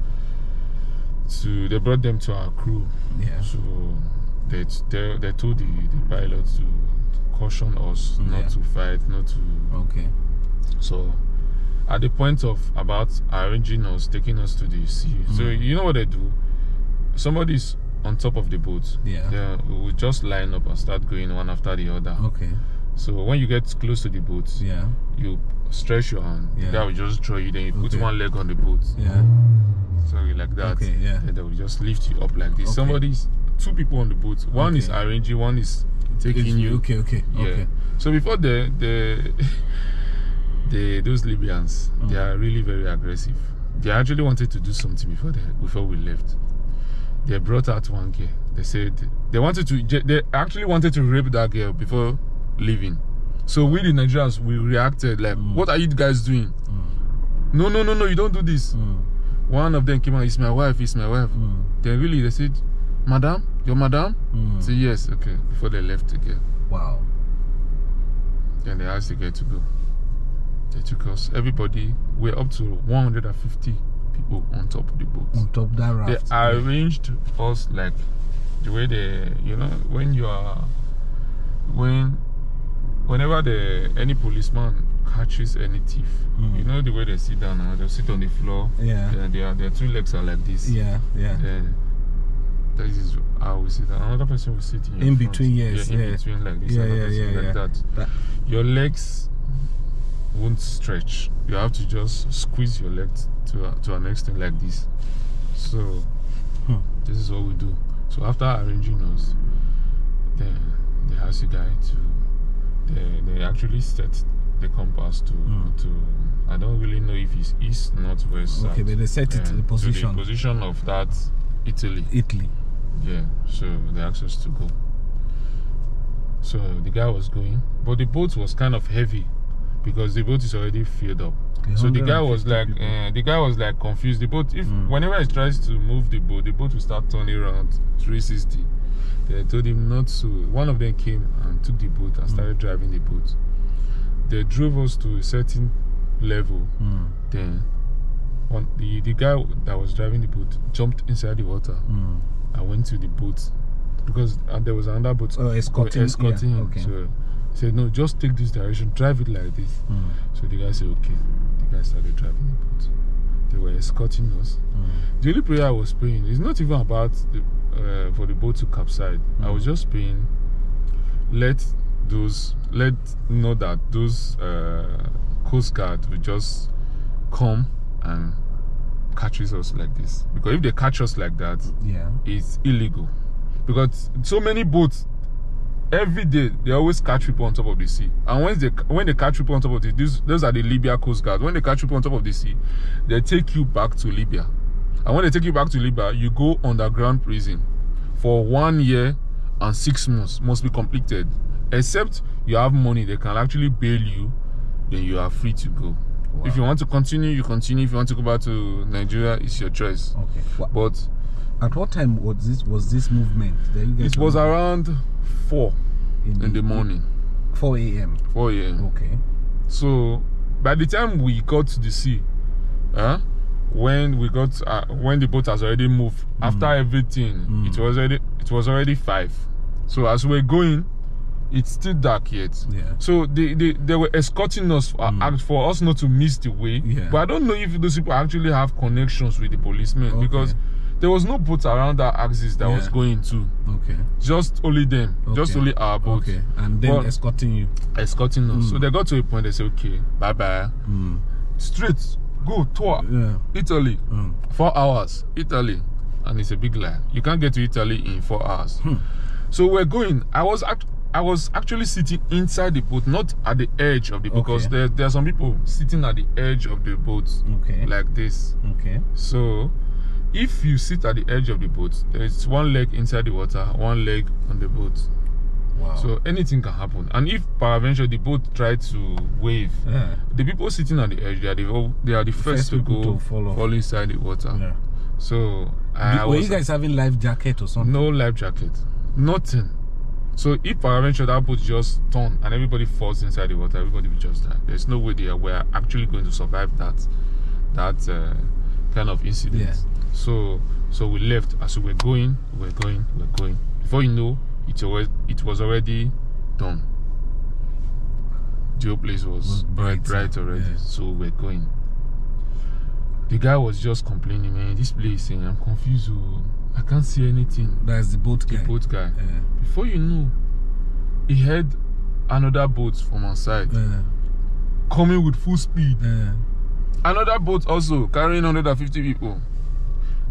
they brought them to our crew. So they told the pilot to caution us not to fight, not to. So at the point of about arranging us, taking us to the sea. So you know what they do? Somebody's on top of the boat. We will just line up and start going one after the other. So when you get close to the boat, you stretch your hand. The guy will just draw you. Then you put one leg on the boat. Sorry, like that. Then they will just lift you up like this. Somebody's 2 people on the boat. One is arranging, one is taking you. So before those Libyans, they are really very aggressive. They actually wanted to do something before we left. They brought out one girl. They said they actually wanted to rape that girl before leaving. So we the Nigerians, we reacted like, what are you guys doing? No, you don't do this. One of them came out, it's my wife. Then really they said, madam, your madam? Say yes, before they left the girl. Wow. Then they asked the girl to go. They took us, everybody, we're up to 150 people on top of the boat. On top of that raft. They arranged us like the way they, whenever any policeman catches any thief, you know the way they sit down now, they sit on the floor. Their 2 legs are like this. Then this is how we sit down. Another person will sit in between, in between like this. Like that. Your legs won't stretch. You have to just squeeze your legs to an extent like this. So this is what we do. So after arranging us, then they ask the guy to they actually set the compass to I don't really know if it's east, north, west, south. Okay, but they set it to the position. To the position of that Italy. Yeah, so they asked us to go. So the guy was going, but the boat was kind of heavy because the boat is already filled up. Okay, so the guy was like confused. The boat, whenever he tries to move the boat will start turning around 360. They told him not to. One of them came and took the boat and started driving the boat. They drove us to a certain level. Then the guy that was driving the boat jumped inside the water. I went to the boat because there was another boat escorting him. Okay. So he said, no, just take this direction, drive it like this. So the guy said, okay. The guy started driving the boat. They were escorting us. The only prayer I was praying is not even about for the boat to capsize. I was just praying, let know that those Coast Guard will just come and catches us like this, because if they catch us like that, it's illegal. Because so many boats every day, they always catch people on top of the sea, and when they catch people on top of the sea, those are the Libya Coast Guard. When they catch people on top of the sea, they take you back to Libya, and when they take you back to Libya, you go underground prison for 1 year and 6 months, must be completed. Except you have money, they can actually bail you, then you are free to go. Wow. If you want to continue, you continue. If you want to go back to Nigeria, it's your choice. Okay. But at what time was this movement? It was around 4 in the morning. 4 a.m. 4 a.m. Okay. So by the time we got to the sea, when the boat has already moved, after everything, it was already 5. So as we're going, it's still dark yet. Yeah. So they were escorting us for us not to miss the way. Yeah. But I don't know if those people actually have connections with the policemen, because there was no boat around that axis that was going to. Okay. Just only them. Okay. Just only our boat. Okay. And then escorting you. Escorting us. So they got to a point, they said, okay, bye-bye. Straight. Go, tour. Italy. 4 hours. Italy. And it's a big lie. You can't get to Italy in 4 hours. So we're going. I was actually sitting inside the boat, not at the edge of the boat, because there are some people sitting at the edge of the boat, like this. Okay. So if you sit at the edge of the boat, there's one leg inside the water, one leg on the boat. Wow. So anything can happen. And if peradventure the boat tried to wave, the people sitting at the edge, they are the first to go fall inside the water. Yeah. So were you guys having life jacket or something? No life jacket, nothing. So if peradventure that boat just turned and everybody falls inside the water, everybody will just die. There's no way we're actually going to survive that kind of incident. Yeah. So we left. As we were going. Before you know, it was already done. The whole place was bright already. Yeah. So we're going. The guy was just complaining, man, this place, saying, I'm confused. I can't see anything. That's the boat guy. Yeah. Before you know, he heard another boat from our side coming with full speed. Another boat also carrying 150 people.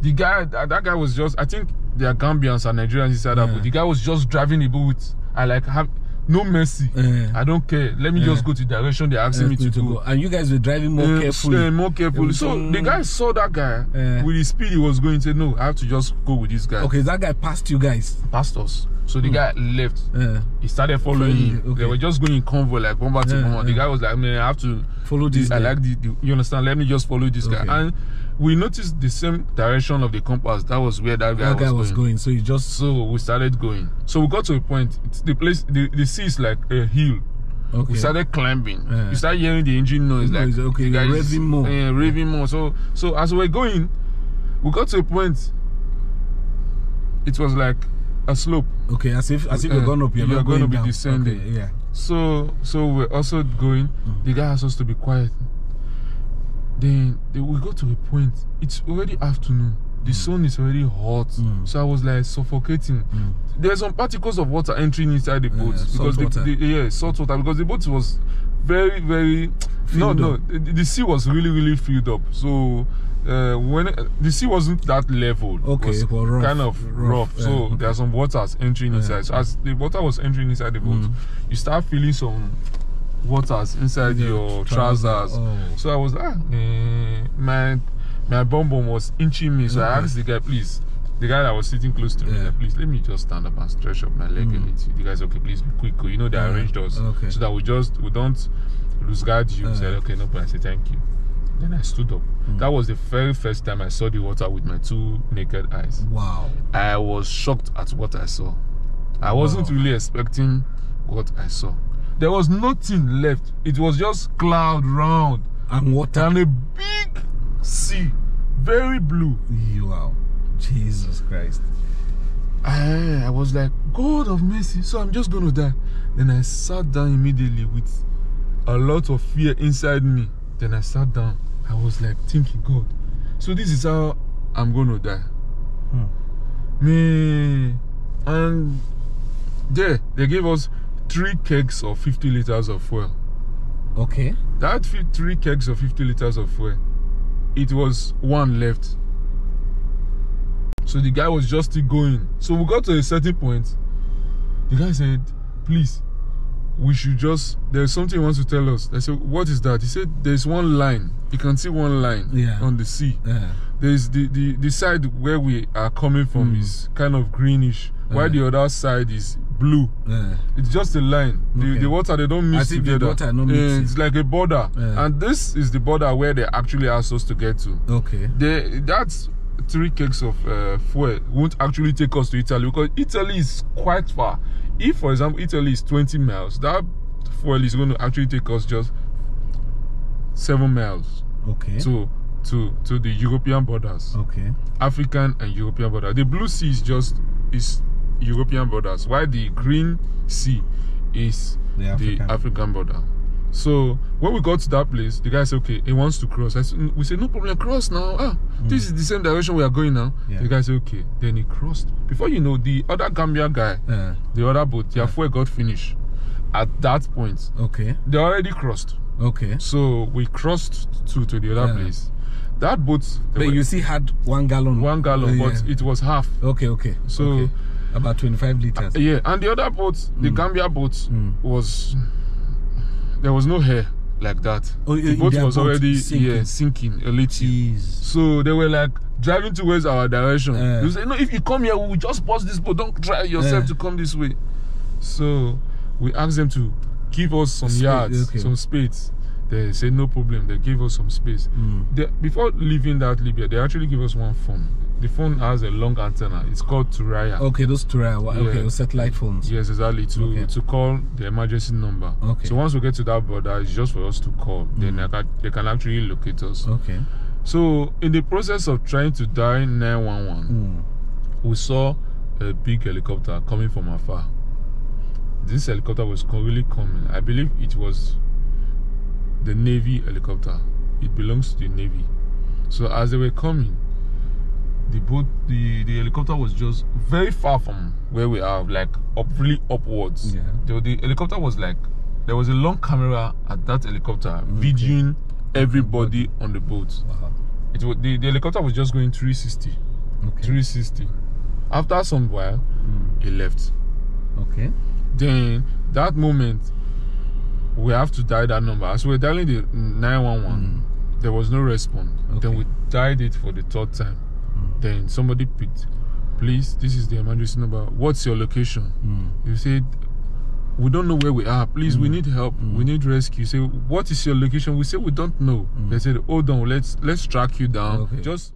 The guy, that guy was just, I think there are Gambians and Nigerians inside that boat. The guy was just driving the boat. I have no mercy. I don't care. Let me just go to the direction they're asking me to go. And you guys were driving more carefully. More carefully. So the guy saw that guy with his speed he was going. Said, no, I have to just go with this guy. Okay, that guy passed you guys. Passed us. So the guy left. He started following him. Okay. They were just going in convoy, like bomber to bomber. The guy was like, man, I have to follow this guy. I like you understand? Let me just follow this guy. And we noticed the same direction of the compass. That was where that guy was going. So we started going. So we got to a point. The place, the sea is like a hill. Okay. We started climbing. You start hearing the engine noise. Like the guy raving more. Raving more. So as we were going, we got to a point. It was like a slope. Okay, as if you're going up, you're going to be descending. Okay, yeah. So we're also going. The guy asked us to be quiet. Then we got to a point. It's already afternoon. The sun is already hot. So I was like suffocating. There's some particles of water entering inside the boat because salt water, because the boat was very, very. The sea was really filled up. So when the sea wasn't that level, it was rough, kind of rough. So there are some waters entering inside. So as the water was entering inside the boat, you start feeling some waters inside your trousers. So I was my bum was inching me. So I asked the guy, please. The guy that was sitting close to me, like, please let me just stand up and stretch up my leg a little. The guy's okay, please be quick. You know, they arranged us so that we don't lose guard you. Said okay, no problem. I said thank you. Then I stood up. That was the very first time I saw the water with my 2 naked eyes. Wow. I was shocked at what I saw. I wasn't really expecting what I saw. There was nothing left. It was just cloud round and water and a big sea, very blue. Wow. Jesus Christ. I was like, God of mercy, so I'm just gonna die. Then I sat down immediately with a lot of fear inside me. Then I sat down. I was like thinking, God, so this is how I'm gonna die. And there they gave us 3 kegs of 50 liters of fuel. Okay. That 3 kegs of 50 liters of fuel, it was 1 left. So the guy was just still going. So we got to a certain point. The guy said, please, we should just, there's something he wants to tell us. I said, what is that? He said, there's one line. You can see one line on the sea. There's the side where we are coming from is kind of greenish, while the other side is blue. It's just a line. The water, they don't mix together. It's like a border. And this is the border where they actually asked us to get to. Okay. That's 3 kegs of fuel won't actually take us to Italy, because Italy is quite far. If, for example, Italy is 20 miles, that fuel is going to actually take us just 7 miles. Okay. To the European borders. Okay. African and European border. The blue sea is European borders, while the green sea is the African border. So when we got to that place, the guy said, okay, he wants to cross. We said, no problem, cross now. This is the same direction we are going now. The guy said, okay. Then he crossed. Before you know, the other Gambia guy, the other boat, their fuel got finished at that point. Okay. They already crossed. Okay. So we crossed to the other place. That boat, but you see, had 1 gallon. 1 gallon, but it was half. Okay. So about 25 liters. And the other boat, the Gambia boat, there was no hair like that. The boat was already sinking a little. Jeez. So they were like driving towards our direction. They said, no, if you come here, we will just pause this boat. Don't try yourself to come this way. So we asked them to give us some yards, some space. They said no problem. They gave us some space. Before leaving that Libya, they actually gave us 1 phone. The phone has a long antenna. It's called Turaya. Okay, those Turaya. Okay, those satellite phones. Yes, exactly. To call the emergency number. Okay. So once we get to that border, it's just for us to call. Then they can actually locate us. Okay. So in the process of trying to dial 911, we saw a big helicopter coming from afar. This helicopter was really coming. I believe it was the Navy helicopter. It belongs to the Navy. So as they were coming, the helicopter was just very far from where we are, like really upwards. The helicopter was like, there was a long camera at that helicopter videoing everybody on the boat. The helicopter was just going 360. 360. After some while, it left. Okay. Then that moment, we have to dial that number. As we were dialing the 911, there was no response. Then we dialed it for the 3rd time. Then somebody picked, please, this is the emergency number. What's your location? You said, we don't know where we are. Please, we need help. We need rescue. You say, what is your location? We say, we don't know. They said, hold on, let's track you down. Just